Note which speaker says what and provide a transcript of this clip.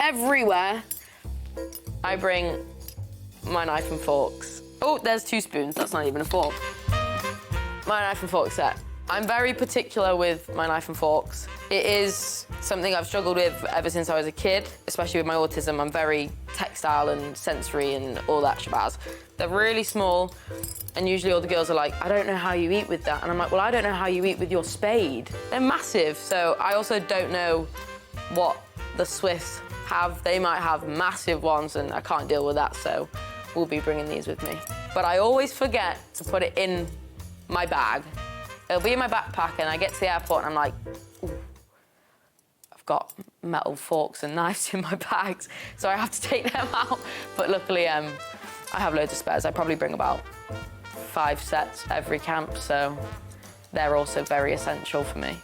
Speaker 1: everywhere, I bring my knife and forks. Oh, there's 2 spoons, that's not even a fork. My knife and fork set. I'm very particular with my knife and forks. It is something I've struggled with ever since I was a kid, especially with my autism. I'm very textile and sensory and all that shabazz. They're really small, and usually all the girls are like, I don't know how you eat with that. And I'm like, well, I don't know how you eat with your spade. They're massive, so I also don't know what the Swiss have. They might have massive ones, and I can't deal with that, so we'll be bringing these with me. But I always forget to put it in my bag. It'll be in my backpack, and I get to the airport, and I'm like, ooh, I've got metal forks and knives in my bags, so I have to take them out. But luckily, I have loads of spares. I probably bring about 5 sets every camp, so they're also very essential for me.